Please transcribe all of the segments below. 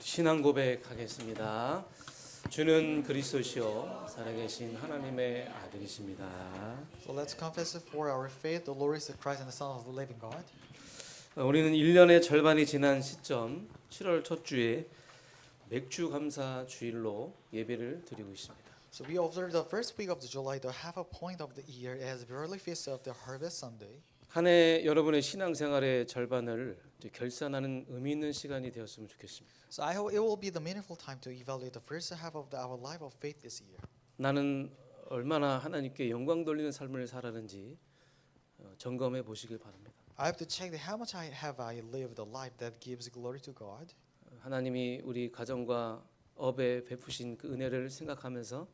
신앙 고백하겠습니다. 주는 그리스도시요 살아계신 하나님의 아들이십니다. So let's confess for our faith. The Lord is the Christ and the Son of the living God. 우리는 1년의 절반이 지난 시점 7월 첫 주에 맥주 감사 주일로 예배를 드리고 있습니다. So we observe the first week of the July, the half a point of the year, as the early feast of the Harvest Sunday. 한 해 여러분의 신앙생활의 절반을 결산하는 의미 있는 시간이 되었으면 좋겠습니다. So I hope it will be the meaningful time to evaluate the first half of our life of faith this year. 나는 얼마나 하나님께 영광 돌리는 삶을 살았는지 점검해 보시길 바랍니다. I have to check how much have I lived a life that gives glory to God. 하나님이 우리 가정과 업에 베푸신 그 은혜를 생각하면서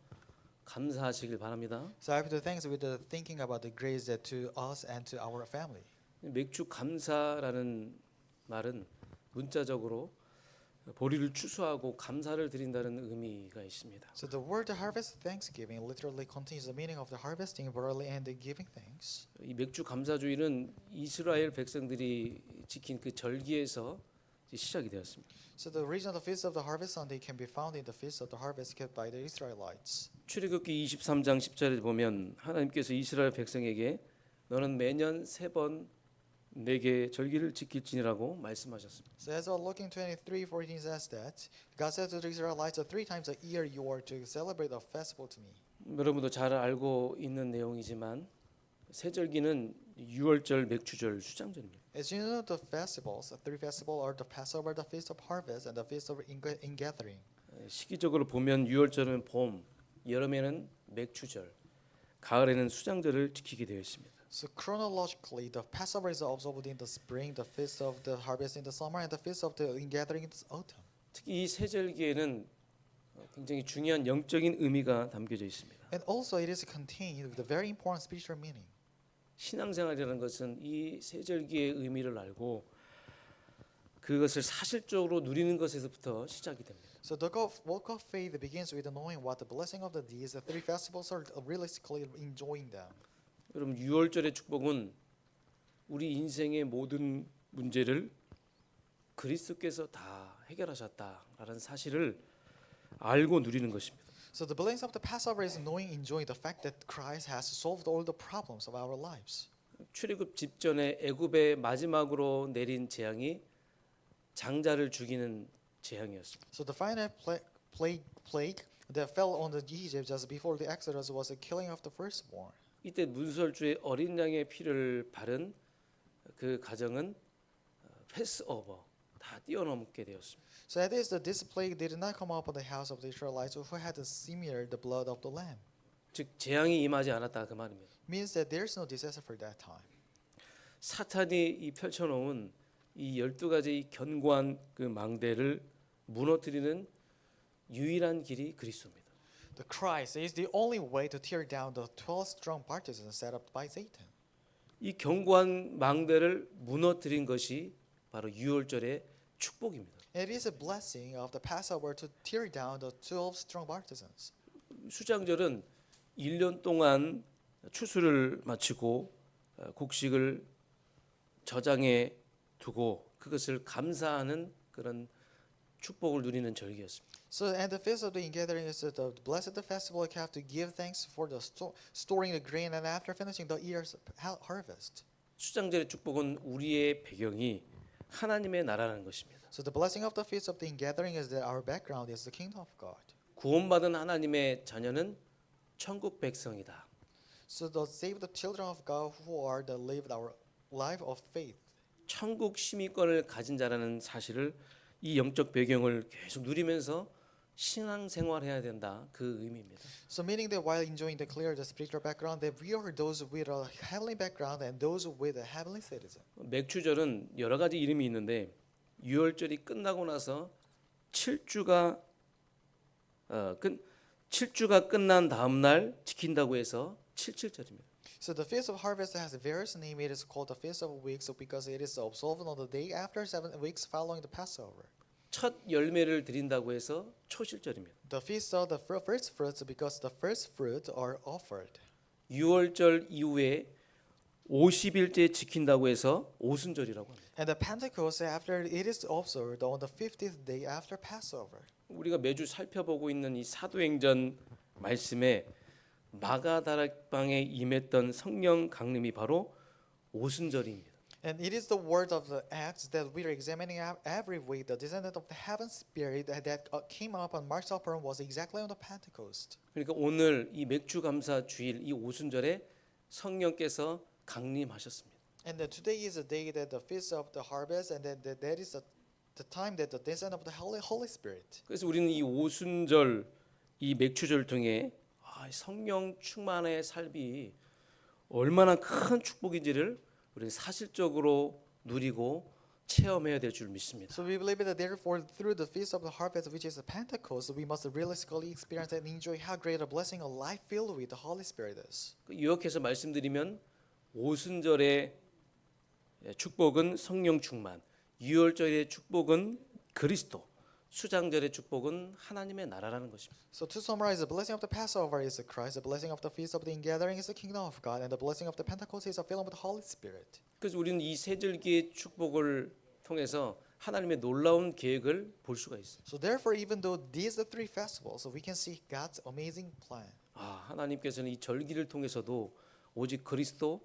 감사하시길 바랍니다. So I have to thank with the thinking about the grace that to us and to our family. 맥주 감사라는 말은 문자적으로 보리를 추수하고 감사를 드린다는 의미가 있습니다. So the word harvest thanksgiving literally contains the meaning of the harvesting barley and the giving thanks. 이 맥주 감사주일은 이스라엘 백성들이 지킨 그 절기에서 시작이 되었습니다. So the origin of the feast of the harvest Sunday can be found in the feast of the harvest kept by the Israelites. 출애굽기 23장 10절에 보면 하나님께서 이스라엘 백성에게 너는 매년 3번 내게 절기를 지킬지니라고 말씀하셨습니다. So as we're looking 23:14 says that God said to the Israelites, 3 times a year you are to celebrate a festival to me. 여러분도 잘 알고 있는 내용이지만 세절기는 유월절, 맥주절, 수장절입니다. As you know, the festivals, the 3 festivals are the Passover, the Feast of Harvest, and the Feast of Ingathering. 시기적으로 보면 유월절은 봄, 여름에는 맥주절, 가을에는 수장절을 지키게 되어 있습니다. So chronologically, the Passover is observed in the spring, the Feast of the Harvest in the summer, and the Feast of the Ingathering in the autumn. 특히 이 세절기에는 굉장히 중요한 영적인 의미가 담겨져 있습니다. And also, it is contained with a very important spiritual meaning. 신앙생활이라는 것은 이 세절기의 의미를 알고 그것을 사실적으로 누리는 것에서부터 시작이 됩니다. So the walk of faith begins with knowing what the blessing of the days, the 3 festivals are realistically enjoying them. 여러분 유월절의 축복은 우리 인생의 모든 문제를 그리스도께서 다 해결하셨다라는 사실을 알고 누리는 것입니다. So the blessings of the Passover is knowing, enjoying the fact that Christ has solved all the problems of our lives. 출애굽 직전에 애굽의 마지막으로 내린 재앙이 장자를 죽이는 재앙이었습니다. So the final plague that fell on the Egypt just before the Exodus was the killing of the firstborn. 이때 문설주의 어린 양의 피를 바른 그 가정은 패스오버 다 뛰어넘게 되었습니다. So that is this plague did not come upon the house of the Israelites who had smeared the blood of the lamb. 즉 재앙이 임하지 않았다 그 말입니다. Means that there is no disaster for that time. 사탄이 이 펼쳐놓은 이 12가지 견고한 그 망대를 무너뜨리는 유일한 길이 그리스도입니다. The Christ is the only way to tear down the 12 strong partisans set up by Satan. 이 견고한 망대를 무너뜨린 것이 바로 유월절의 축복입니다. It is a blessing of the Passover to tear down the 12 strong partisans. 수장절은 1년 동안 추수를 마치고 곡식을 저장해 두고 그것을 감사하는 그런 축복을 누리는 절기였습니다. So and the feast of the ingathering is the blessed festival you have to give thanks for the storing the grain and after finishing the year's harvest. 수장절의 축복은 우리의 배경이 하나님의 나라라는 것입니다. So the blessing of the feast of the ingathering is that our background is the kingdom of God. 구원받은 하나님의 자녀는 천국 백성이다. So the saved children of God who are the lived our life of faith. 천국 시민권을 가진 자라는 사실을 이 영적 배경을 계속 누리면서 신앙생활해야 된다 그 의미입니다. So meaning that while enjoying the clear the spiritual background, that we are those with a heavenly background and those with a heavenly citizen. 맥주절은 여러 가지 이름이 있는데 유월절이 끝나고 나서 7주가 끝난 다음 날 지킨다고 해서 77절입니다. So the feast of harvest has a various name. It is called the feast of weeks because it is observed on the day after 7 weeks following the Passover. 첫 열매를 드린다고 해서 초실절입니다. The feast of the first fruits because the first fruits are offered. 유월절 이후에 50일째 지킨다고 해서 오순절이라고 합니다. And the Pentecost after it is observed on the 50th day after Passover. 우리가 매주 살펴보고 있는 이 사도행전 말씀에 마가다락방에 임했던 성령 강림이 바로 오순절입니다. And it is the word of the Acts that we are examining every week. The descendant of the heaven spirit that came up on Mark's upper room was exactly on the Pentecost. 그러니까 오늘 이 맥주 감사 주일 이 오순절에 성령께서 강림하셨습니다. And today is the day that the feast of the harvest, and that is the time that the descent of the Holy Spirit. 그래서 우리는 이 오순절 이 맥주절 통해 성령 충만의 삶이 얼마나 큰 축복인지를 우리는 사실적으로 누리고 체험해야 될 줄 믿습니다. So we believe that therefore through the feast of the harvest, which is the Pentecost, we must realistically experience and enjoy how great a blessing a life filled with the Holy Spirit is. 요약해서 말씀드리면 오순절의 축복은 성령 충만, 유월절의 축복은 그리스도, 수장절의 축복은 하나님의 나라라는 것입니다. So to summarize, the blessing of the Passover is Christ, the blessing of the feast of the ingathering is the kingdom of God, and the blessing of the Pentecost is a filling with the Holy Spirit. 그래서 우리는 이 세 절기의 축복을 통해서 하나님의 놀라운 계획을 볼 수가 있어요. So therefore, even though these are three festivals, we can see God's amazing plan. 하나님께서는 이 절기를 통해서도 오직 그리스도,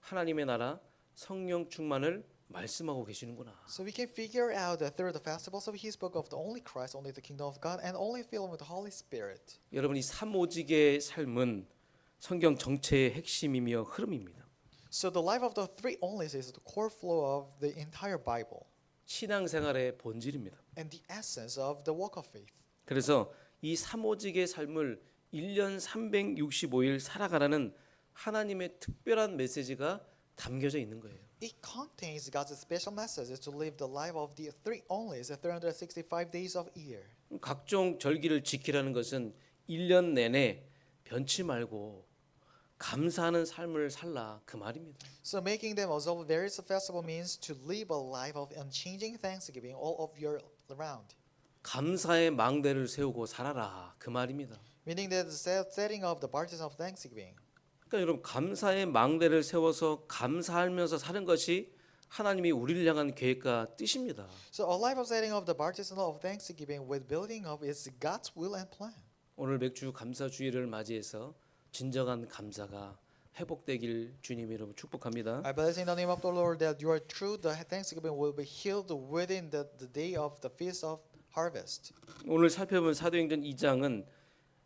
하나님의 나라, 성령 충만을 말씀하고 계시는구나. So we can figure out that through the festivals of He spoke of the only Christ, only the kingdom of God, and only filled with the Holy Spirit. 여러분 이 삼오직의 삶은 성경 전체의 핵심이며 흐름입니다. So the life of the three onlys is the core flow of the entire Bible 신앙생활의 본질입니다. and the essence of the walk of faith. 그래서 이 삼오직의 삶을 1년 365일 살아가라는 하나님의 특별한 메시지가 담겨져 있는 거예요. It contains God's special message to live the life of the three onlys, 365 days of year. 각종 절기를 지키라는 것은 1년 내내 변치 말고 감사하는 삶을 살라 그 말입니다. So making them observe various festival means to live a life of unchanging thanksgiving all of year round. 감사의 망대를 세우고 살아라 그 말입니다. Meaning that the setting of the baptism of thanksgiving. 그러니까 여러분 감사의 망대를 세워서 감사하면서 사는 것이 하나님이 우리를 향한 계획과 뜻입니다. So a life of setting of the baptism of thanksgiving with building up is God's will and plan. 오늘 맥주 감사 주일을 맞이해서 진정한 감사가 회복되길 주님 이름으로 축복합니다. I bless in the name of the Lord that your true the thanksgiving will be healed within the day of the feast of harvest. 오늘 살펴본 사도행전 2장은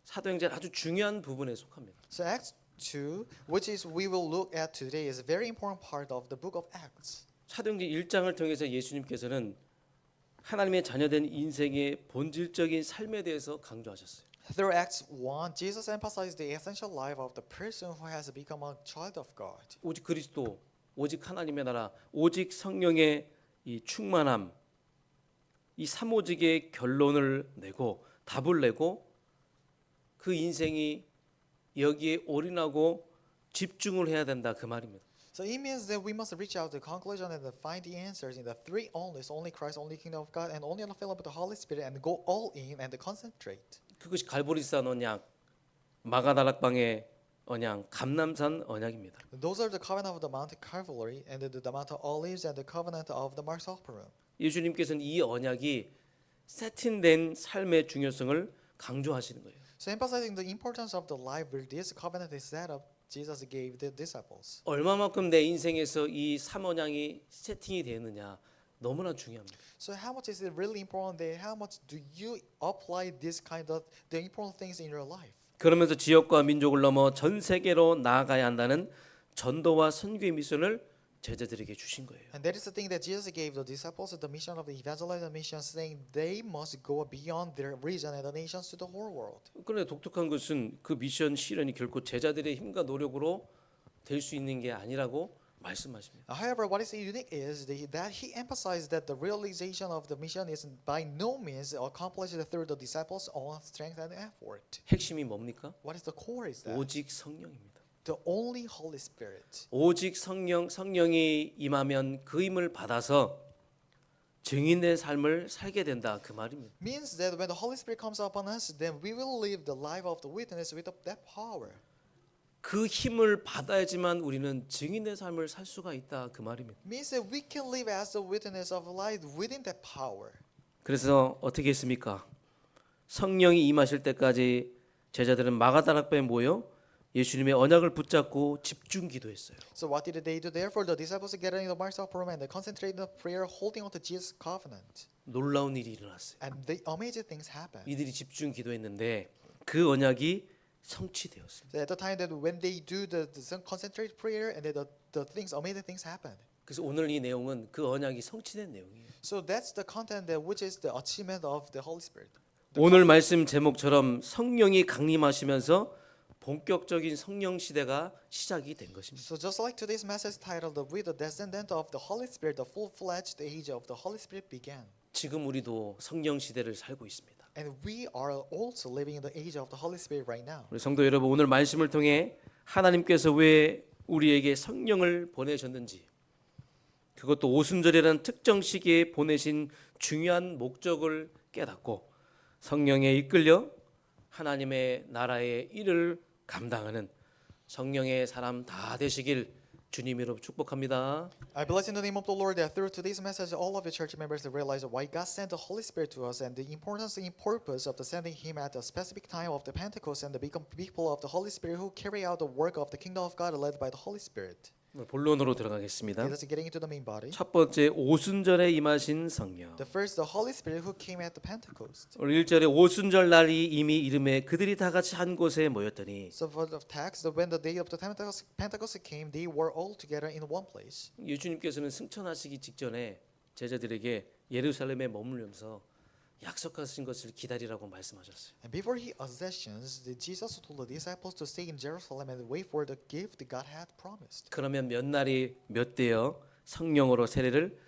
사도행전 아주 중요한 부분에 속합니다. So Acts 2, which is we will look at today, is a very important part of the book of Acts. 사도행전 1장을 통해서 예수님께서는 하나님의 자녀된 인생의 본질적인 삶에 대해서 강조하셨어요. Through Acts 1, Jesus emphasized the essential life of the person who has become a child of God. 오직 그리스도, 오직 하나님의 나라, 오직 성령의 이 충만함, 이 삼오직의 결론을 내고 답을 내고 그 인생이 여기에 올인하고 집중을 해야 된다 그 말입니다. So it means that we must reach out to conclusion and find the answers in the three onlys, only Christ, only kingdom of God, and only the filled with the Holy Spirit, and go all in and concentrate. 그것이 갈보리산 언약, 마가다락방의 언약, 감람산 언약입니다. Those are the covenant of the Mount Calvary and the Mount of Olives and the covenant of the Mark's Upper Room. 예수님께서는 이 언약이 세팅된 삶의 중요성을 강조하시는 거예요. So emphasizing the importance of the life where this covenant is set up, Jesus gave the disciples. 얼마만큼 내 인생에서 이 삼언약이 세팅이 되느냐 너무나 중요합니다. So how much is it really important that how much do you apply this kind of the important things in your life? 그러면서 지역과 민족을 넘어 전 세계로 나아가야 한다는 전도와 선교의 미션을 제자들에게 주신 거예요. And that is the thing that Jesus gave the disciples, the mission of the evangelization mission, saying they must go beyond their region and the nations to the whole world. 그런데 독특한 것은 그 미션 실현이 결코 제자들의 힘과 노력으로 될 수 있는 게 아니라고 말씀하십니다. However, what is unique is that he emphasized that the realization of the mission is by no means accomplished through the disciples' own strength and effort. 핵심이 뭡니까? What is the core is that? 오직 성령입니다. The only Holy Spirit. 오직 성령이 임하면 그 힘을 받아서 증인된 삶을 살게 된다 그 말입니다. Means that when the Holy Spirit comes upon us, then we will live the life of the witness with that power. 그 힘을 받아야지만 우리는 증인의 삶을 살 수가 있다 그 말입니다. Means that we can live as the witness of light within that power. 그래서 어떻게 했습니까? 성령이 임하실 때까지 제자들은 마가다락방에 모여 예수님의 언약을 붙잡고 집중 기도했어요. So what did they do? Therefore, the disciples gathered in the Mount of Prayer and they concentrated in prayer, holding on to Jesus' covenant. 놀라운 일이 일어났어요. And the amazing things happened. 이들이 집중 기도했는데 그 언약이 성취되었습니다. So at the time that when they do the concentrated prayer and then the things, amazing things happened. 그래서 오늘 이 내용은 그 언약이 성취된 내용이에요. So that's the content that which is the achievement of the Holy Spirit. 오늘 말씀 제목처럼 성령이 강림하시면서 본격적인 성령 시대가 시작이 된 것입니다. So just like today's message titled, "With the descendant of the Holy Spirit, the full-fledged age of the Holy Spirit began." 지금 우리도 성령 시대를 살고 있습니다. And we are also living in the age of the Holy Spirit right now. 우리 성도 여러분, 오늘 말씀을 통해 하나님께서 왜 우리에게 성령을 보내셨는지, 그것도 오순절이라는 특정 시기에 보내신 중요한 목적을 깨닫고 성령에 이끌려 하나님의 나라의 일을 감당하는 성령의 사람 다 되시길 주님으로 축복합니다. I bless in the name of the Lord that through today's message, all of the church members realize why God sent the Holy Spirit to us and the importance and purpose of the sending Him at a specific time of the Pentecost and the become people of the Holy Spirit who carry out the work of the kingdom of God led by the Holy Spirit. 본론으로 들어가겠습니다. Okay, let's getting into the main body. 첫 번째, 오순절에 임하신 성령. The first, the Holy Spirit who came at the Pentecost. 오늘 1절에 오순절 날이 이미 이름에 그들이 다 같이 한 곳에 모였더니, So for the text, when the day of the Pentecost came, they were all together in one place. 예수님께서는 승천하시기 직전에 제자들에게 예루살렘에 머물면서 약속하신 것을 기다리라고 말씀하셨어요. And before He ascends, Jesus told the disciples to stay in Jerusalem and wait for the gift that God had promised. 그러면 몇 날이 몇 되어 성령으로 세례를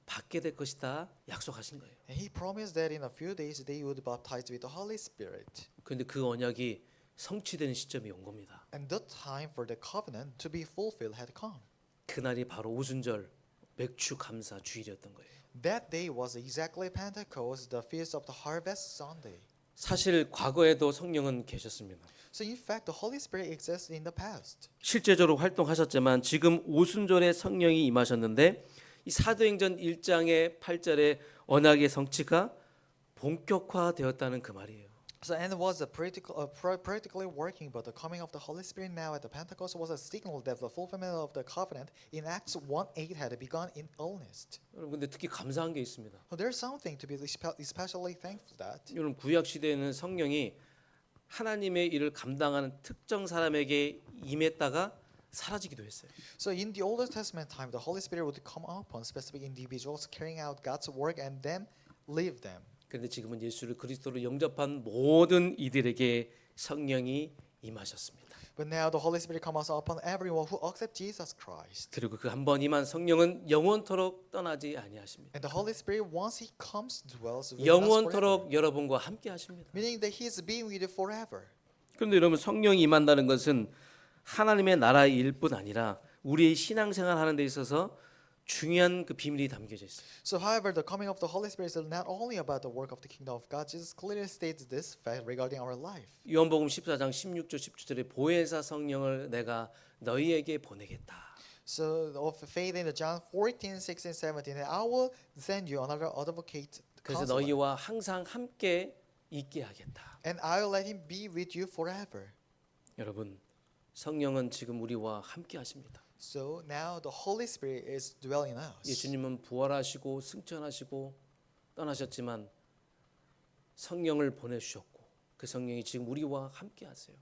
받게 될 것이다 약속하신 거예요. And He promised that in a few days they would be baptized with the Holy Spirit. 그런데 그 언약이 성취되는 시점이 온 겁니다. And the time for the covenant to be fulfilled had come. 그날이 바로 오순절 맥주 감사 주일이었던 거예요. That day was exactly Pentecost, the feast of the harvest Sunday. 사실 과거에도 성령은 계셨습니다. So in fact, the Holy Spirit exists in the past. 실제적으로 활동하셨지만 지금 오순절에 성령이 임하셨는데 이 사도행전 1장의 8절에 언약의 성취가 본격화되었다는 그 말이에요. So and it was practically working, but the coming of the Holy Spirit now at the Pentecost was a signal that the fulfillment of the covenant in Acts 1:8 had begun in earnest. 여러분, 근데 특히 감사한 게 있습니다. So there's something to be especially thankful that. 여러분, 구약 시대에는 성령이 하나님의 일을 감당하는 특정 사람에게 임했다가 사라지기도 했어요. So in the Old Testament time, the Holy Spirit would come upon specific individuals carrying out God's work and then leave them. 그런데 지금은 예수를 그리스도로 영접한 모든 이들에게 성령이 임하셨습니다. But now the Holy Spirit comes upon everyone who accepts Jesus Christ. 그리고 그 한 번 임한 성령은 영원토록 떠나지 아니하십니다. And the Holy Spirit, once He comes, dwells with us forever. 영원토록 여러분과 함께 하십니다. Meaning that He is being with you forever. 그런데 여러분, 성령이 임한다는 것은 하나님의 나라의 일뿐 아니라 우리의 신앙생활 하는 데 있어서 중요한 그 비밀이 담겨져 있어요. So, however, the coming of the Holy Spirit is not only about the work of the kingdom of God. Jesus clearly states this fact regarding our life. 요한복음 14장 16절 17절에 보혜사 성령을 내가 너희에게 보내겠다. So, of faith in John 14, 16, 17, and I will send you another advocate, 그래서 counselor, 너희와 항상 함께 있게 하겠다. and I will let him be with you forever. 여러분, 성령은 지금 우리와 함께 하십니다. So now the Holy Spirit is dwelling in us. 예수님은 부활하시고 승천하시고 떠나셨지만 성령을 보내주셨고 그 성령이 지금 우리와 함께 하세요.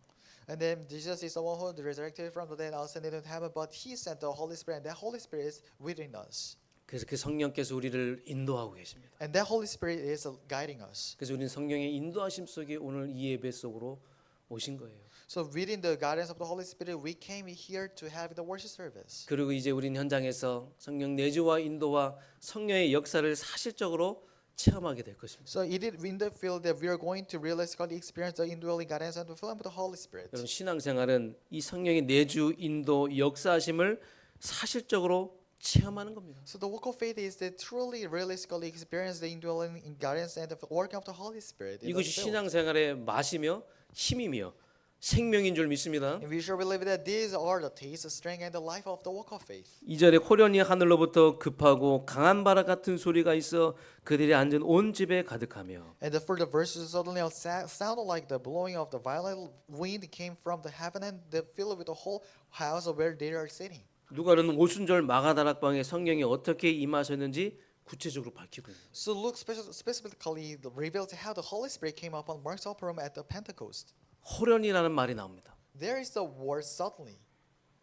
And then Jesus is the one who resurrected from the dead, ascended into heaven, but He sent the Holy Spirit, and that Holy Spirit is within us. 그래서 그 성령께서 우리를 인도하고 계십니다. And that Holy Spirit is guiding us. 그래서 우리는 성령의 인도하심 속에 오늘 이 예배 속으로 오신 거예요. So within the guidance of the Holy Spirit, we came here to have the worship service. 그리고 이제 우리는 현장에서 성령 내주와 인도와 성령의 역사를 사실적으로 체험하게 될 것입니다. So it is in the field that we are going to realistically experience the indwelling guidance and the filling of the Holy Spirit. 여러분, 신앙생활은 이 성령의 내주, 인도, 역사하심을 사실적으로 체험하는 겁니다. So the walk of faith is to truly realistically experience the indwelling guidance and the working of the Holy Spirit. in the 이것이 field. 신앙생활의 맛이며 힘이며 생명인 줄 믿습니다. And we sure believe that these are the taste, strength, and the life of the walk of faith. 2절에 호련히 하늘로부터 급하고 강한 바람 같은 소리가 있어 그들이 앉은 온 집에 가득하며 And the further verses suddenly sounded like the blowing of the violent wind came from the heaven and they filled with the whole house where they are sitting. 누가는 오순절 마가다락방에 성령이 어떻게 임하셨는지 구체적으로 밝히고 있습니다. So Luke specifically reveals how the Holy Spirit came upon Mark's upper room at the Pentecost. 호련이라는 말이 나옵니다. There is the word suddenly.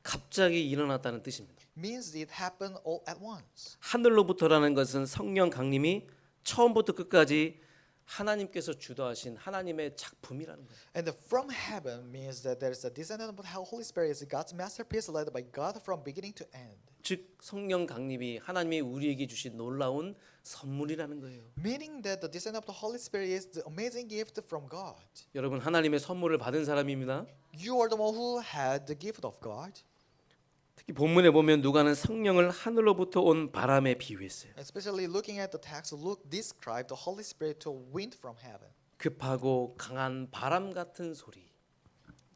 갑자기 일어났다는 뜻입니다. Means it happened all at once. 하늘로부터라는 것은 성령 강림이 처음부터 끝까지 하나님께서 주도하신 하나님의 작품이라는 거예요. And the from heaven means that there is a descendant of how Holy Spirit is God's masterpiece led by God from beginning to end. 즉 성령 강림이 하나님이 우리에게 주신 놀라운 선물이라는 거예요. Meaning that the descent of the Holy Spirit is the amazing gift from God. 여러분 하나님의 선물을 받은 사람입니다. You are the one who had the gift of God. 특히 본문에 보면 누가는 성령을 하늘로부터 온 바람에 비유했어요. Especially looking at the text, Luke described the Holy Spirit to wind from heaven. 급하고 강한 바람 같은 소리.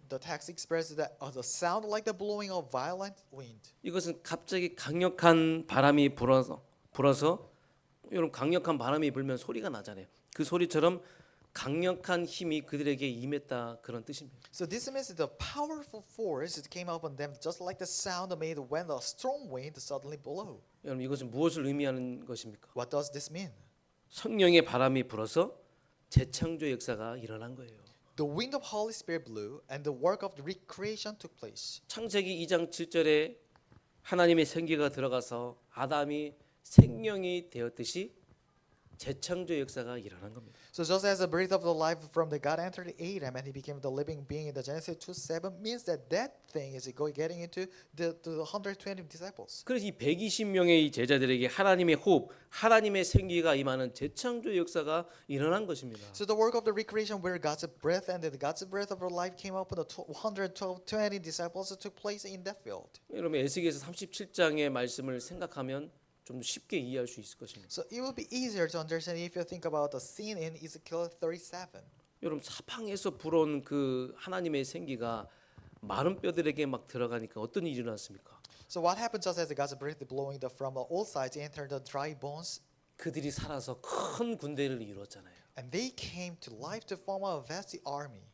The text expresses that the sound like the blowing of violent wind. 이것은 갑자기 강력한 바람이 불어서 여러분 강력한 바람이 불면 소리가 나잖아요. 그 소리처럼 강력한 힘이 그들에게 임했다 그런 뜻입니다. So this means the powerful force that came upon them, just like the sound made when the strong wind suddenly blew. 여러분 이것은 무엇을 의미하는 것입니까? What does this mean? 성령의 바람이 불어서 재창조 역사가 일어난 거예요. The wind of Holy Spirit blew, and the work of the recreation took place. 창세기 2장 7절에 하나님의 생기가 들어가서 아담이 생명이 되었듯이 재창조 역사가 일어난 겁니다. So just as the breath of the life from the God entered Adam and he became the living being in the Genesis 2:7 means that thing is getting into the 120 disciples. 그래서 이 120명의 이 제자들에게 하나님의 호흡, 하나님의 생기가 임하는 재창조 역사가 일어난 것입니다. So the work of the recreation where God's breath and God's breath of life came up with the 120 disciples took place in that field. 여러분 에스겔서 37장의 말씀을 생각하면 좀 쉽게 이해할 수 있을 것입니다. So it will be easier to understand if you think about the scene in Ezekiel 37. 여러분 사방에서 불어온 그 하나님의 생기가 마른 뼈들에게 막 들어가니까 어떤 일이 일어났습니까? So what happened just as God's breath blowing from all sides entered the dry bones 그들이 살아서 큰 군대를 이루었잖아요. and they came to life to form a vast army.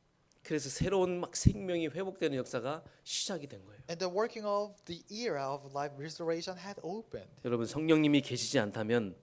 그래서 새로운 막 생명이 회복되는 역사가 시작이 된 거예요. And the working of the era of life restoration had opened. 여러분 성령님이 계시지 않다면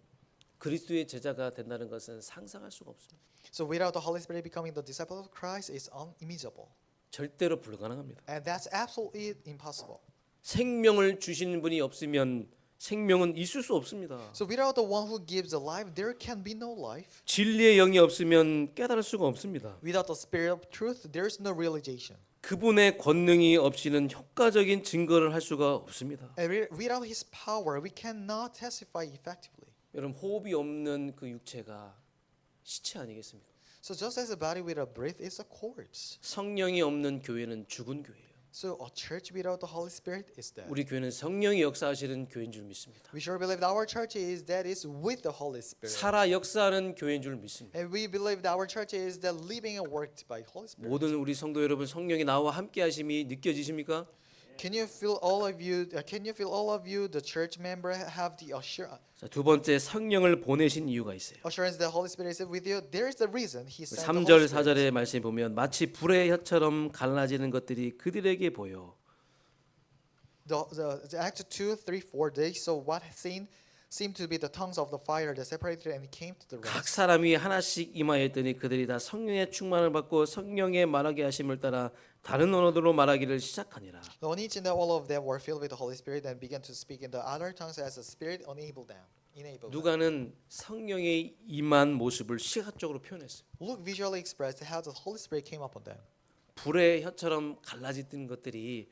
그리스도의 제자가 된다는 것은 상상할 수가 없습니다. So without the Holy Spirit becoming the disciple of Christ is unimaginable. 절대로 불가능합니다. And that's absolutely impossible. 생명을 주시는 분이 없으면 생명은 있을 수 없습니다. So without the one who gives the life, there can be no life. 진리의 영이 없으면 깨달을 수가 없습니다. Without the Spirit of truth, there is no realization. 그분의 권능이 없이는 효과적인 증거를 할 수가 없습니다. And without His power, we cannot testify effectively. 여러분 호흡이 없는 그 육체가 시체 아니겠습니까? So just as a body without breath is a corpse, 성령이 없는 교회는 죽은 교회예요. so a church without the Holy Spirit is dead. 우리 교회는 성령이 역사하시는 교회인 줄 믿습니다. We sure believe that our church is with the Holy Spirit. 살아 역사하는 교회인 줄 믿습니다. And we believe that our church is the living and worked by Holy Spirit. 모든 우리 성도 여러분 성령이 나와 함께 하심이 느껴지십니까? Can you feel all of you? The church member have the 자, 두 번째 성령을 보내신 이유가 있어요. assurance that Holy Spirit is with you? There is the reason He sent the 3절 Holy Spirit. 4절의 말씀에 보면 마치 불의 혀처럼 갈라지는 것들이 그들에게 보여. The Acts 2, 3, 4 days. So what seemed to be the tongues of the fire that separated and came to the 각 rest. 사람이 하나씩 임하였더니 그들이 다 성령의 충만을 받고 성령의 말하게 하심을 따라 다른 언어로 말하기를 시작하니라. On each and all of them were filled with the Holy Spirit and began to speak in the other tongues as the Spirit enabled them. 누가는 성령의 임한 모습을 시각적으로 표현했어요. Luke visually expressed how the Holy Spirit came upon them. 불의 혀처럼 갈라지던 것들이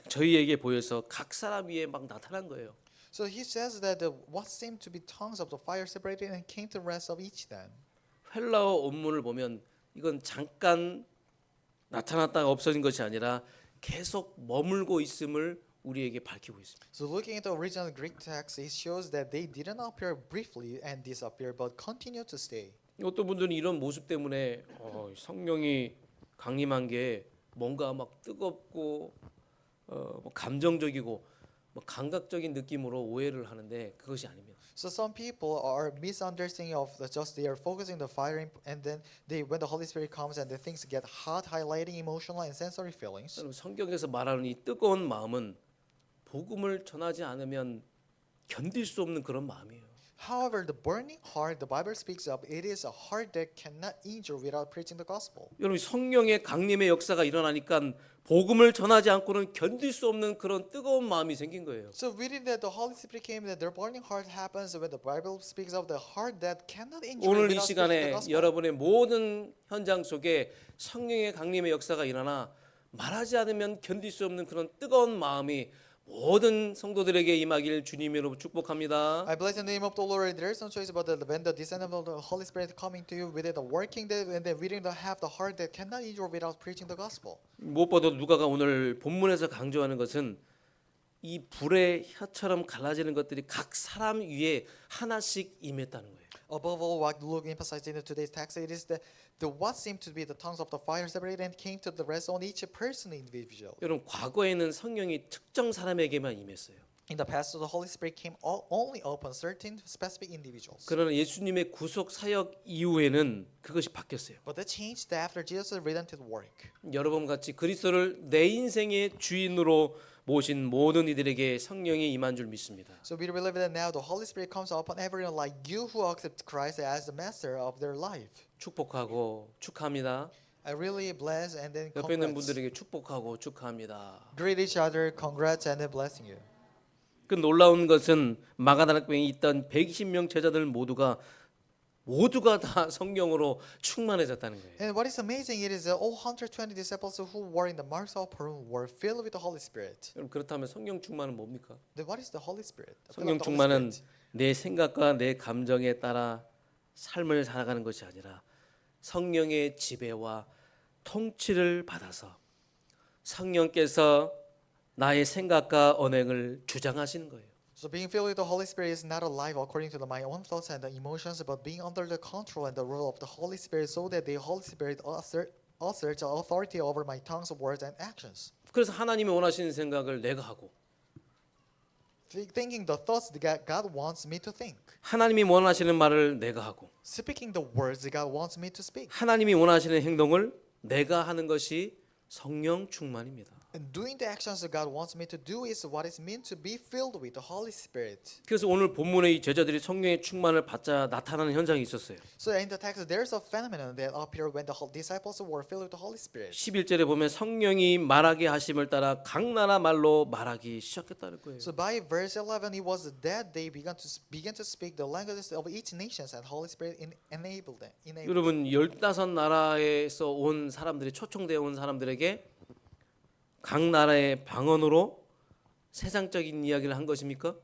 저희에게 보여서 각 사람 위에 막 나타난 거예요. So he says that what seemed to be tongues of the fire separated and came to the rest of each them. 헬라어 원문을 보면 이건 잠깐 나타났다가 없어진 것이 아니라 계속 머물고 있음을 우리에게 밝히고 있습니다. So looking at the original Greek text, it shows that they didn't appear briefly and disappear, but continued to stay. 어떤 분들은 이런 모습 때문에 성령이 강림한 게 뭔가 막 뜨겁고 뭐 감정적이고 뭐 감각적인 느낌으로 오해를 하는데 그것이 아닙니다. So some people are misunderstanding of just they are focusing the firing, and then they when the Holy Spirit comes and the things get hot, highlighting emotional and sensory feelings. 여러분, 성경에서 말하는 이 뜨거운 마음은 복음을 전하지 않으면 견딜 수 없는 그런 마음이에요. However, the burning heart the Bible speaks of, it is a heart that cannot injure without preaching the gospel. 여러분 성령의 강림의 역사가 일어나니까 복음을 전하지 않고는 견딜 수 없는 그런 뜨거운 마음이 생긴 거예요. So we read that the Holy Spirit came, that their burning heart happens when the Bible speaks of the heart that cannot injure 오늘 이 without speaking the 시간에 gospel. 여러분의 모든 현장 속에 성령의 강림의 역사가 일어나 말하지 않으면 견딜 수 없는 그런 뜨거운 마음이 모든 성도들에게 임하길 주님으로 축복합니다. I bless the name of the Lord. There is no choice about when the descendant of the Holy Spirit coming to you, with the working that and then we didn't have the heart that cannot endure without preaching the gospel. 무엇보다도 누가가 오늘 본문에서 강조하는 것은 이 불의 혀처럼 갈라지는 것들이 각 사람 위에 하나씩 임했다는 거예요. Above all, what Luke emphasized in today's text, it is the what seemed to be the tongues of the fire separated and came to the rest on each person individual. 여러분 과거에는 성령이 특정 사람에게만 임했어요. In the past, the Holy Spirit came only upon certain specific individuals. 그러나 예수님의 구속 사역 이후에는 그것이 바뀌었어요. But that changed after Jesus' redemptive work. 여러분 같이 그리스도를 내 인생의 주인으로 모신 모든 이들에게 성령이 임한 줄 믿습니다. So we believe that now the Holy Spirit comes upon everyone like you who accept Christ as the master of their life. 축복하고 축하합니다. I really bless and then 옆에 있는 congrats. 분들에게 축복하고 축하합니다. Greet each other, congrats and then blessing you. 그 놀라운 것은 마가다락방에 있던 120명 제자들 모두가 다 성령으로 충만해졌다는 거예요. And what is amazing, it is that all 120 disciples who were in the Mark's upper room were filled with the Holy Spirit. 여러분 그렇다면 성령 충만은 뭡니까? Then what is the Holy Spirit? 성령 충만은 내 생각과 내 감정에 따라 삶을 살아가는 것이 아니라 성령의 지배와 통치를 받아서 성령께서 나의 생각과 언행을 주장하시는 거예요. So being filled with the Holy Spirit is not a life according to my own thoughts and the emotions, but being under the control and the rule of the Holy Spirit, so that the Holy Spirit asserts authority over my tongues, words, and actions. 그래서 하나님이 원하시는 생각을 내가 하고 Thinking the thoughts that God wants me to think. 하나님이 원하시는 말을 내가 하고 Speaking the words that God wants me to speak. 하나님이 원하시는 행동을 내가 하는 것이 성령 충만입니다. And doing the actions that God wants me to do is what is meant to be filled with the Holy Spirit. 그래서 오늘 본문에 이 제자들이 성령의 충만을 받자 나타나는 현상이 있었어요. So in the text, there's a phenomenon that appeared when the disciples were filled with the Holy Spirit. 11절에 보면 성령이 말하게 하심을 따라 각 나라 말로 말하기 시작했다는 거예요. So by verse 11, it was that they began to speak the languages of each nation, and Holy Spirit enabled them. 여러분 15나라에서 온 사람들이 초청되어 온 사람들에게 각 나라의 방언으로 세상적인 이야기를 한 것입니까?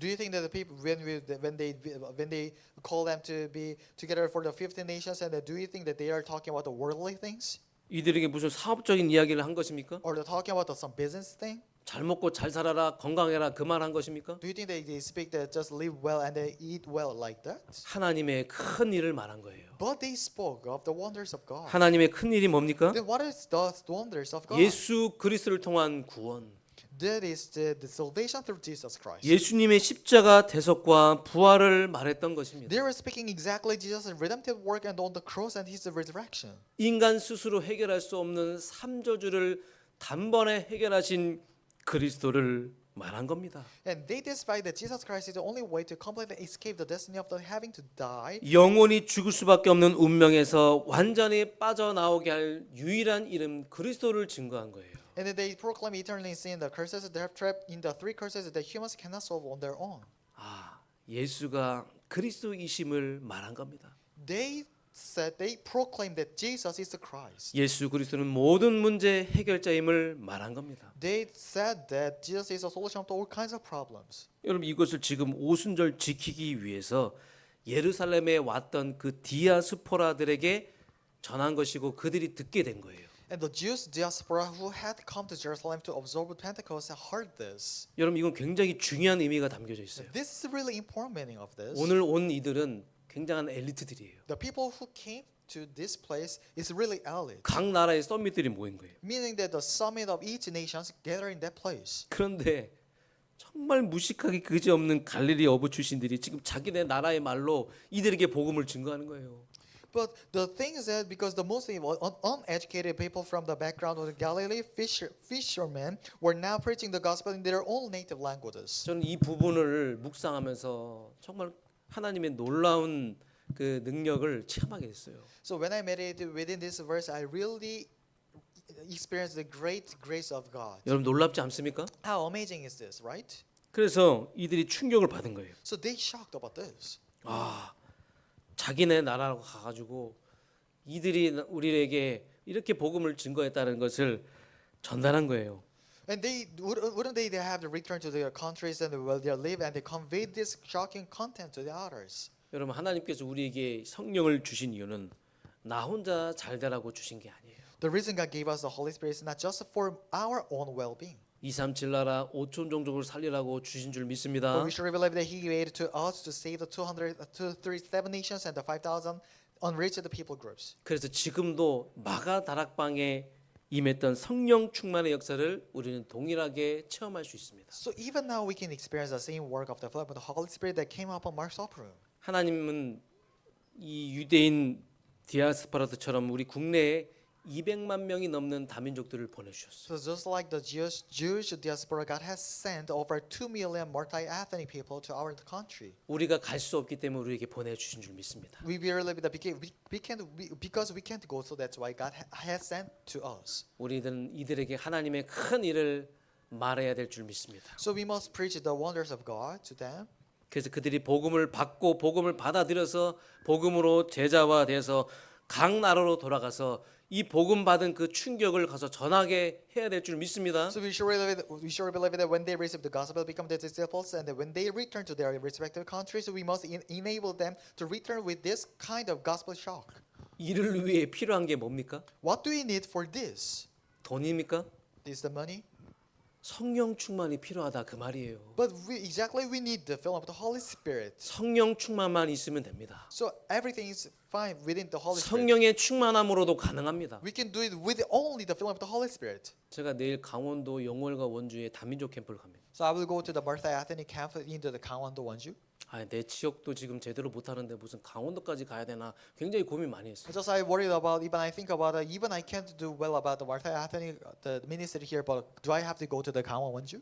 Do you think that the people when they call them to be together for the 50 nations, and do you think that they are talking about the worldly things, 이들에게 무슨 사업적인 이야기를 한 것입니까? or they're talking about some business thing? 잘 먹고 잘 살아라 건강해라 그 말 한 것입니까? Do you think they speak that just live well and they eat well like that? 하나님의 큰 일을 말한 거예요. But they spoke of the wonders of God. 하나님의 큰 일이 뭡니까? Then what is the wonders of God? 예수 그리스도를 통한 구원. That is the salvation through Jesus Christ. 예수님의 십자가 대속과 부활을 말했던 것입니다. They were speaking exactly Jesus' redemptive work and on the cross and His resurrection. 인간 스스로 해결할 수 없는 삼저주를 단번에 해결하신 그리스도를 말한 겁니다. And they testified that Jesus Christ is the only way to completely escape the destiny of having to die. 영원히 죽을 수밖에 없는 운명에서 완전히 빠져나오게 할 유일한 이름 그리스도를 증거한 거예요. And then they proclaim eternally sin, the curses they have trapped in the three curses that humans cannot solve on their own. 아, 예수가 그리스도이심을 말한 겁니다. They proclaimed that Jesus is the Christ. 예수 그리스도는 모든 문제 해결자임을 말한 겁니다. They said that Jesus is a solution to all kinds of problems. 여러분 이것을 지금 오순절 지키기 위해서 예루살렘에 왔던 그 디아스포라들에게 전한 것이고 그들이 듣게 된 거예요. And the Jews diaspora who had come to Jerusalem to observe Pentecost heard this. 여러분 이건 굉장히 중요한 의미가 담겨져 있어요. This is a really important meaning of this. 오늘 온 이들은 굉장한 엘리트들이에요. The people who came to this place is really elite, 각 나라의 서밋들이 모인 거예요. meaning that the summit of each nation gather in that place. 그런데 정말 무식하게 그지없는 갈릴리 어부 출신들이 지금 자기네 나라의 말로 이들에게 복음을 증거하는 거예요. But the thing is that because the mostly uneducated people from the background of the Galilee fishermen were now preaching the gospel in their own native languages. 저는 이 부분을 묵상하면서 정말 하나님의 놀라운 그 능력을 체험하게 됐어요. So when I meditated within this verse, I really experienced the great grace of God. 여러분 놀랍지 않습니까? How amazing is this, right? 그래서 이들이 충격을 받은 거예요. So they shocked about this. 아, 자기네 나라로 가가지고 이들이 우리에게 이렇게 복음을 증거했다는 것을 전달한 거예요. And they wouldn't they have to return to their countries and where they live, and they conveyed this shocking content to the others. 여러분 하나님께서 우리에게 성령을 주신 이유는 나 혼자 잘 되라고 주신 게 아니에요. The reason God gave us the Holy Spirit is not just for our own well-being. 237 나라 5천 종족을 살리라고 주신 줄 믿습니다. But we should believe that He gave it to us to save the 237 nations and the 5,000 unreached people groups. 그래서 지금도 마가 다락방에 임했던 성령 충만의 역사를 우리는 동일하게 체험할 수 있습니다. So even now we can experience the same work of the flood, but the Holy Spirit that came upon Mark's upper room. 하나님은 이 유대인 디아스포라처럼 우리 국내에 200만 명이 넘는 다민족들을 보내주셨어요. So just like the Jewish diaspora, God has sent over 2 million multi-ethnic people to our country. 우리가 갈 수 없기 때문에 우리에게 보내주신 줄 믿습니다. We believe that because we can't go, so that's why God has sent to us. 우리들은 이들에게 하나님의 큰 일을 말해야 될 줄 믿습니다. So we must preach the wonders of God to them. 그래서 그들이 복음을 받고 복음을 받아들여서 복음으로 제자화돼서 각 나라로 돌아가서 이 복음 받은 그 충격을 가서 전하게 해야 될 줄 믿습니다. So we should believe that when they receive the gospel, become the disciples, and that when they return to their respective countries, we must enable them to return with this kind of gospel shock. 이를 위해 필요한 게 뭡니까? What do we need for this? 돈입니까? Is the money? 성령 충만이 필요하다 그 말이에요. But we need the filling of the Holy Spirit. 성령 충만만 있으면 됩니다. So everything is fine within the Holy Spirit. 성령의 충만함으로도 가능합니다. We can do it with only the filling of the Holy Spirit. 제가 내일 강원도 영월과 원주에 다민족 캠프를 갑니다. So I will go to the multi-ethnic camp into the Gangwon-do, Wonju. 내 지역도 지금 제대로 못하는데 무슨 강원도까지 가야 되나 굉장히 고민 많이 했어요. Just I worried about even I think about even I can't do well about the multi-ethnic the ministry here, but do I have to go to the Gangwon, Wonju?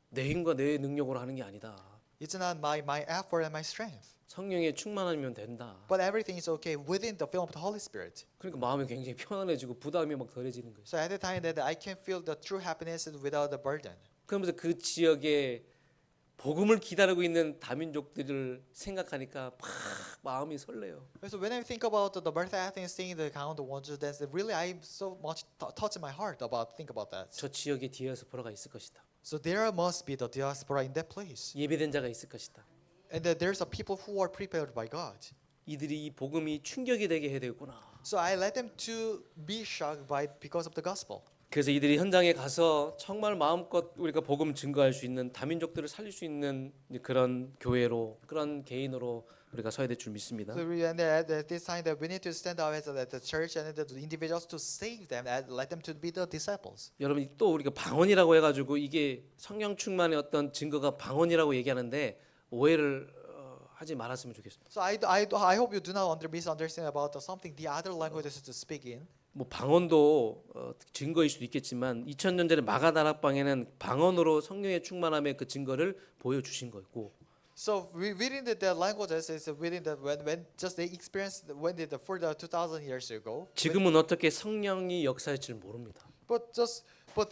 내 힘과 내 능력으로 하는 게 아니다. It's not my effort and my strength, 성령의 충만하면 된다. but everything is okay within the filling of the Holy Spirit. 그러니까 마음이 굉장히 편안해지고 부담이 막 덜해지는 거예요. So at the time that I can feel the true happiness without the burden. 그러면서 그 지역에 복음을 기다리고 있는 다민족들을 생각하니까 막 마음이 설레요. So when I think about the multi-ethnic thing in the Gangwon-do, Wonju, that's really I'm so much touched in my heart about think about that. 저 지역에 디아스포라가 있을 것이다. So there must be the diaspora in that place, 예배된 자가 있을 것이다. and that there's a people who are prepared by God. 이들이 이 복음이 충격이 되게 해야 되구나. So I let them to be shocked by because of the gospel. 그래서 이들이 현장에 가서 정말 마음껏 우리가 복음 증거할 수 있는 다민족들을 살릴 수 있는 그런 교회로 그런 개인으로 우리가 서야 될 줄 믿습니다. So and at this time that we need to stand out as the church and the individuals to save them and let them to be the disciples. 여러분 또 우리가 방언이라고 해가지고 이게 성령 충만의 어떤 증거가 방언이라고 얘기하는데 오해를 하지 말았으면 좋겠어요. So I hope you do not misunderstand about something the other languages to speak in. 뭐 방언도 증거일 수도 있겠지만 2000년 전에 마가다락방에는 방언으로 성령의 충만함의 그 증거를 보여주신 거고. So within the languages is within the when just they experienced when did for the 2,000 years ago. 지금은 어떻게 성령이 역사할지를 모릅니다. But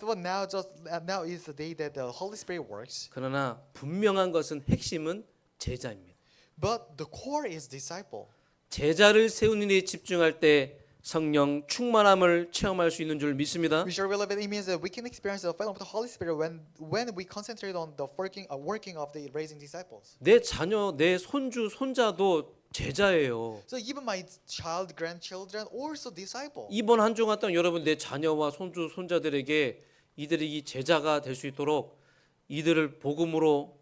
now is the day that the Holy Spirit works. 그러나 분명한 것은 핵심은 제자입니다. But the core is disciple. 제자를 세우는 일에 집중할 때 성령 충만함을 체험할 수 있는 줄 믿습니다. We should believe it means that we can experience the filling of the Holy Spirit when we concentrate on the working of the raising disciples. 내 자녀, 내 손주, 손자도 제자예요. So even my child, grandchildren, also disciple. 이번 한 주간 동안 여러분 내 자녀와 손주, 손자들에게 이들이 이 제자가 될 수 있도록 이들을 복음으로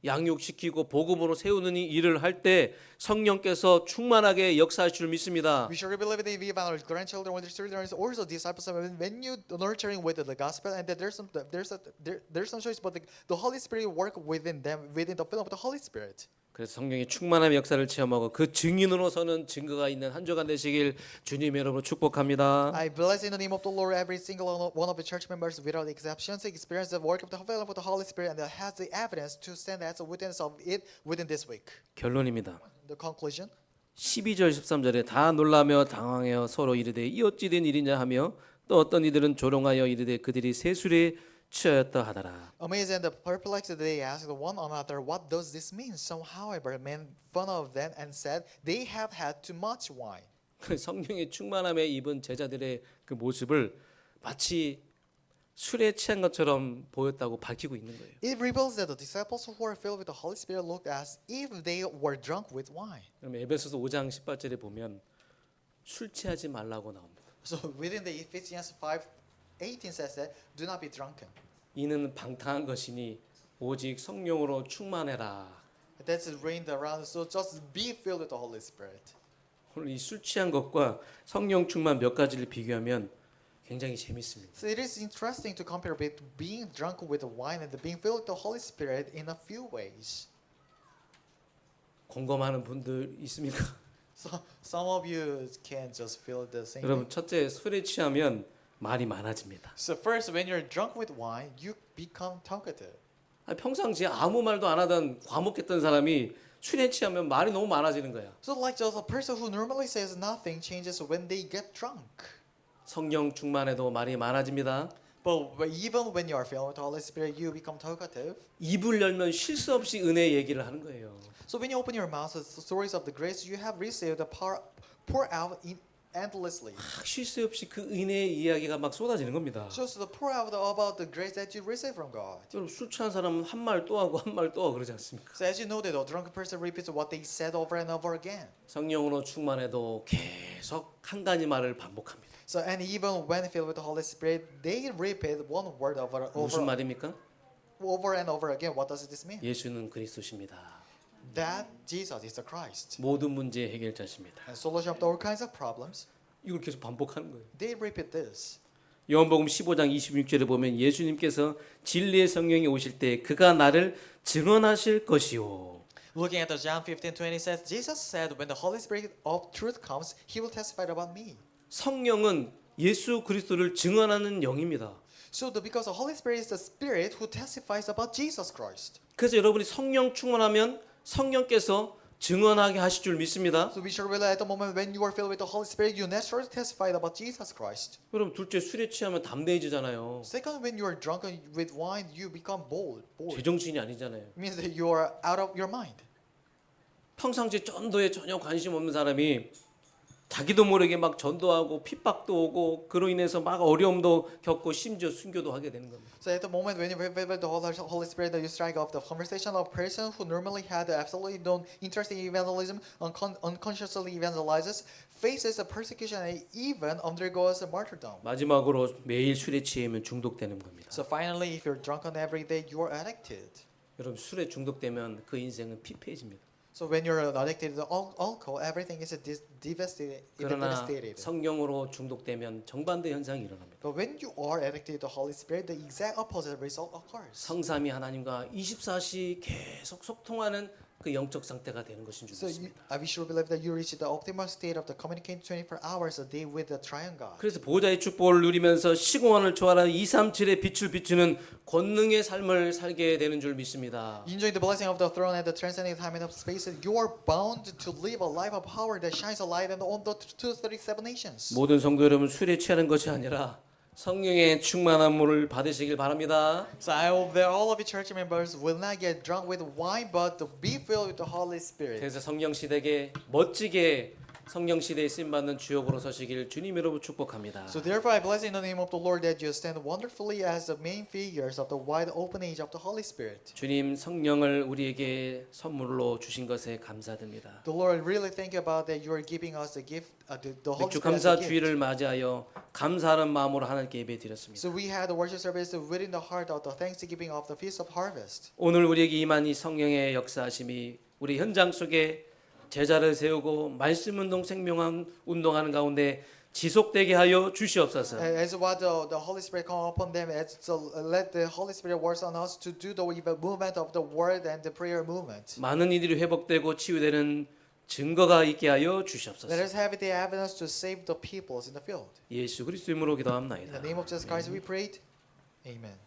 양육시키고 복음으로 세우는 이 일을 할 때 성령께서 충만하게 역사하실 줄 믿습니다. We surely believe that we have our grandchildren or their children are also disciples. When you nurturing with the gospel, and that there's some choice, but the Holy Spirit work within them, within the film of the Holy Spirit. 그래서 성령의 충만함의 역사를 체험하고 그 증인으로서는 증거가 있는 한 주간 되시길 주님 이름으로 축복합니다. I bless in the name of the Lord every single one of the church members without exceptions experience the work of the Holy Spirit and that has the evidence to stand as a witness of it within this week. 결론입니다. The conclusion. 12절 13절에 다 놀라며 당황하여 서로 이르되 이 어찌 된 일이냐 하며 또 어떤 이들은 조롱하여 이르되 그들이 세술에 취하였다 하더라. Amazed and perplexed, they asked one another, "What does this mean?" Some, however, made fun of them and said, "They have had too much wine." 성령의 충만함에 입은 제자들의 그 모습을 마치 술에 취한 것처럼 보였다고 밝히고 있는 거예요. It reveals that the disciples who were filled with the Holy Spirit looked as if they were drunk with wine. 그럼 에베소서 5장 18절에 보면 술 취하지 말라고 나옵니다. So within the Ephesians 5:18 says that, "Do not be drunken." 이는 방탕한 것이니 오직 성령으로 충만해라. That's rained around. So just be filled with the Holy Spirit. 오늘 이 술 취한 것과 성령 충만 몇 가지를 비교하면 굉장히 재밌습니다. So it is interesting to compare being drunk with wine and being filled with the Holy Spirit in a few ways. 공감하는 분들 있습니까? So some of you can just feel the same. 여러분 첫째 술에 취하면 말이 많아집니다. So first, when you're drunk with wine, you become talkative. 평상시에 아무 말도 안 하던 과묵했던 사람이 술에 취하면 말이 너무 많아지는 거야. So like just a person who normally says nothing changes when they get drunk. 성령 충만해도 말이 많아집니다. But even when you are filled with the Holy Spirit, you become talkative. 입을 열면 쉴 수 없이 은혜 얘기를 하는 거예요. So when you open your mouth, the stories of the grace you have received, the power pour out endlessly. 쉴 새 없이 그 은혜의 이야기가 막 쏟아지는 겁니다. Just to pour out about the grace that you receive from God. 여러분 술 취한 사람은 한 말 또 하고 한 말 또 하고 그러지 않습니까? So as you know that a drunken person repeats what they said over and over again. 성령으로 충만해도 계속 한 가지 말을 반복합니다. So and even when filled with the Holy Spirit, they repeat one word 무슨 말입니까? over and over again. What does this mean? 예수는 그리스도십니다. That Jesus is the Christ. 모든 문제 해결자십니다. And solution of all kinds of problems. 이걸 계속 반복하는 거예요. They repeat this. 요한복음 15장 26절에 보면 예수님께서 진리의 성령이 오실 때 그가 나를 증언하실 것이요. Looking at the John 15:20 says, Jesus said, "When the Holy Spirit of truth comes, He will testify about me." 성령은 예수 그리스도를 증언하는 영입니다. So because the Holy Spirit is the Spirit who testifies about Jesus Christ. 그래서 여러분이 성령 충만하면 성령께서 증언하게 하실 줄 믿습니다. So we should realize at the moment when you are filled with the Holy Spirit, you naturally testify about Jesus Christ. 여러분 둘째 술에 취하면 담대해지잖아요. Second, when you are drunk with wine, you become bold. 제정신이 아니잖아요. It means that you are out of your mind. 평상시에 전도에 전혀 관심 없는 사람이 자기도 모르게 막 전도하고 핍박도 오고 그로 인해서 막 어려움도 겪고 심지어 순교도 하게 되는 겁니다. So at the moment when you are filled with the Holy Spirit, you strike off the conversation of a person who normally had absolutely no interest in evangelism, unconsciously evangelizes, faces a persecution and even undergoes a martyrdom. 마지막으로 매일 술에 취하면 중독되는 겁니다. So finally, if you're drunken every day, you are addicted. 여러분 술에 중독되면 그 인생은 피폐해집니다. So when you're addicted to alcohol, everything is devastated. 그러나 성령으로 중독되면 정반대 현상이 일어납니다. But when you are addicted to the Holy Spirit, the exact opposite result occurs. 성삼위 하나님과 24시 계속 소통하는 그 영적 상태가 되는 것인 줄 So 믿습니다. we should believe that you reach the optimal state of the communicating 24 hours a day with the triune God. 그래서 보좌의 축복을 누리면서 시공간을 초월하는 237의 빛을 비추는 권능의 삶을 살게 되는 줄 믿습니다. Enjoying the blessing of the throne and the transcending time and of space, you are bound to live a life of power that shines a light on the 237 nations. 모든 성도 여러분 술에 취하는 것이 아니라 성령의 충만한 물을 받으시길 바랍니다. So I hope that all of you church members will not get drunk with wine, but to be filled with the Holy Spirit. 그래서 성령 시대에 멋지게 성령 시대에 쓰임 받는 주역으로 서시길 주님 이름으로 축복합니다. So therefore I bless in the name of the Lord that you stand wonderfully as the main figures of the wide open age of the Holy Spirit. 주님 성령을 우리에게 선물로 주신 것에 감사드립니다. The Lord really thank you about that you are giving us the gift, the Holy 맥주 Spirit as 감사 a gift. 주일을 맞이하여 감사하는 마음으로 하나님께 예배드렸습니다. So we had the worship service within the heart of the thanksgiving of the Feast of Harvest. 오늘 우리에게 임한 이 성령의 역사하심이 우리 현장 속에 제자를 세우고 말씀 운동 생명한 운동하는 가운데 지속되게 하여 주시옵소서. As what the Holy Spirit come upon them, as let the Holy Spirit work on us to do the movement of the word and the prayer movement. 많은 이들이 회복되고 치유되는 증거가 있게 하여 Let 주시옵소서. us have the evidence to save the peoples in the field. 예수 그리스도 이름으로 In 기도합나이다. the name of Jesus Christ we prayed. Amen.